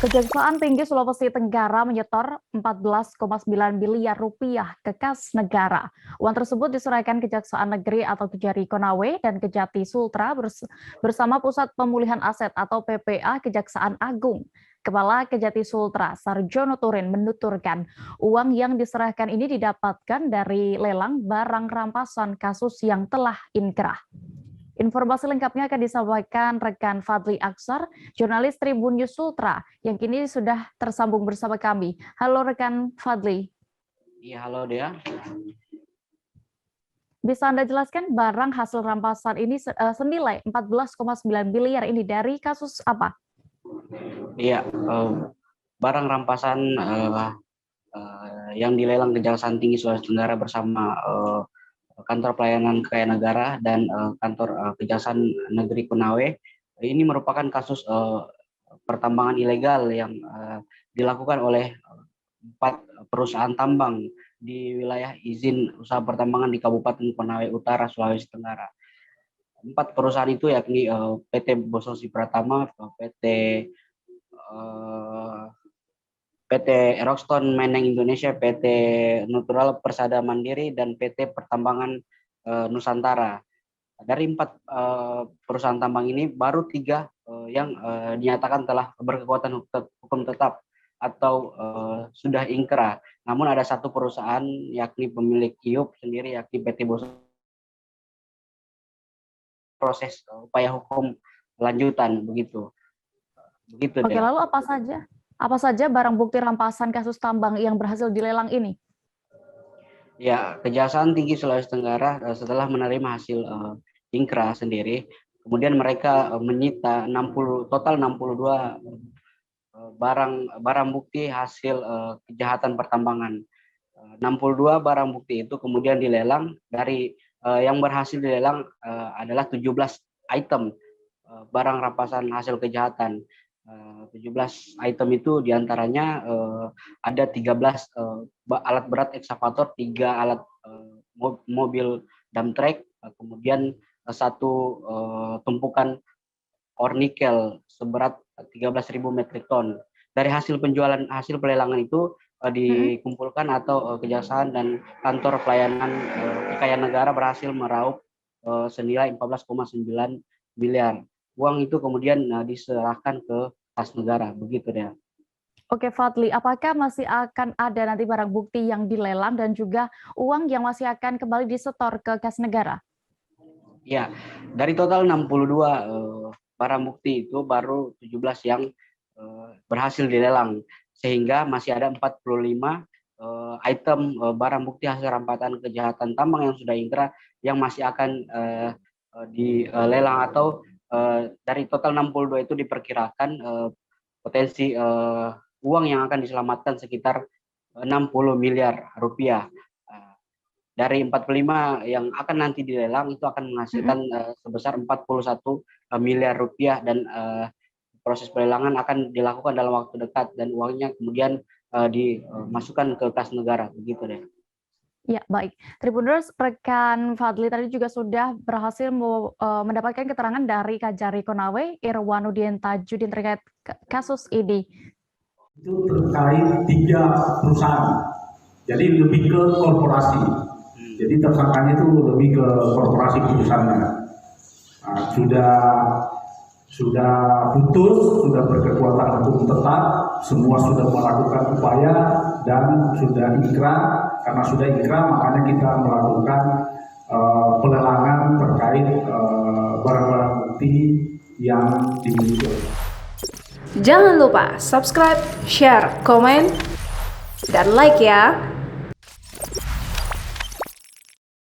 Kejaksaan Tinggi Sulawesi Tenggara menyetor 14,9 miliar rupiah ke kas negara. Uang tersebut diserahkan Kejaksaan Negeri atau Kejari Konawe dan Kejati Sultra bersama Pusat Pemulihan Aset atau PPA Kejaksaan Agung. Kepala Kejati Sultra, Sarjono Turin, menuturkan uang yang diserahkan ini didapatkan dari lelang barang rampasan kasus yang telah inkrah. Informasi lengkapnya akan disampaikan rekan Fadli Aksar, jurnalis Tribun News Sultra, yang kini sudah tersambung bersama kami. Halo rekan Fadli. Iya, halo Dea. Bisa Anda jelaskan barang hasil rampasan ini senilai 14,9 miliar ini dari kasus apa? Iya, barang rampasan yang dilelang Kejaksaan Tinggi Sulawesi Tenggara bersama Kantor Pelayanan Kekayaan Negara dan Kantor Kejaksaan Negeri Konawe. Ini merupakan kasus pertambangan ilegal yang dilakukan oleh 4 perusahaan tambang di wilayah izin usaha pertambangan di Kabupaten Konawe Utara, Sulawesi Tenggara. 4 perusahaan itu yakni PT Bososi Pratama, PT Rockstone Meneng Indonesia, PT Natural Persada Mandiri, dan PT Pertambangan Nusantara. Dari 4 perusahaan tambang ini, baru 3 yang dinyatakan telah berkekuatan hukum tetap atau sudah ingkrah. Namun ada 1 perusahaan yakni pemilik Iup sendiri, yakni PT Bososi, proses upaya hukum lanjutan begitu. Oke, lalu apa saja barang bukti rampasan kasus tambang yang berhasil dilelang ini? Ya, Kejaksaan Tinggi Sulawesi Tenggara setelah menerima hasil ingkrah sendiri, kemudian mereka menyita total 62 barang bukti hasil kejahatan pertambangan. 62 barang bukti itu kemudian dilelang. Dari yang berhasil dilelang adalah 17 item barang rampasan hasil kejahatan. 17 item itu diantaranya ada 13 alat berat ekskavator, 3 alat mobil dump truck, kemudian 1 tumpukan ore nikel seberat 13.000 metrik ton. Dari hasil pelelangan itu dikumpulkan atau Kejaksaan dan Kantor Pelayanan Kekayaan Negara berhasil meraup senilai 14,9 miliar. Uang itu kemudian diserahkan ke kas negara, begitu ya. Oke Fadli, apakah masih akan ada nanti barang bukti yang dilelang dan juga uang yang masih akan kembali disetor ke kas negara? Ya, dari total 62 barang bukti itu baru 17 yang berhasil dilelang, sehingga masih ada 45 item barang bukti hasil rampasan kejahatan tambang yang sudah ingkrah yang masih akan dilelang, atau dari total 62 itu diperkirakan potensi uang yang akan diselamatkan sekitar 60 miliar rupiah. Dari 45 yang akan nanti dilelang itu akan menghasilkan sebesar 41 miliar rupiah, dan proses pelelangan akan dilakukan dalam waktu dekat dan uangnya kemudian dimasukkan ke kas negara, begitu deh. Ya, baik. Tribuners, rekan Fadli tadi juga sudah berhasil mendapatkan keterangan dari Kejari Konawe, Irwanuddin Tajudin terkait kasus ini. Itu terkait 3 perusahaan, jadi lebih ke korporasi. Jadi tersangkanya itu lebih ke korporasi perusahaannya. Sudah putus, sudah berkekuatan hukum tetap, semua sudah melakukan upaya dan sudah ingkrah. Karena sudah ingkrah, makanya kita melakukan pelelangan terkait barang-barang bukti yang dimiliki. Jangan lupa subscribe, share, komen, dan like ya.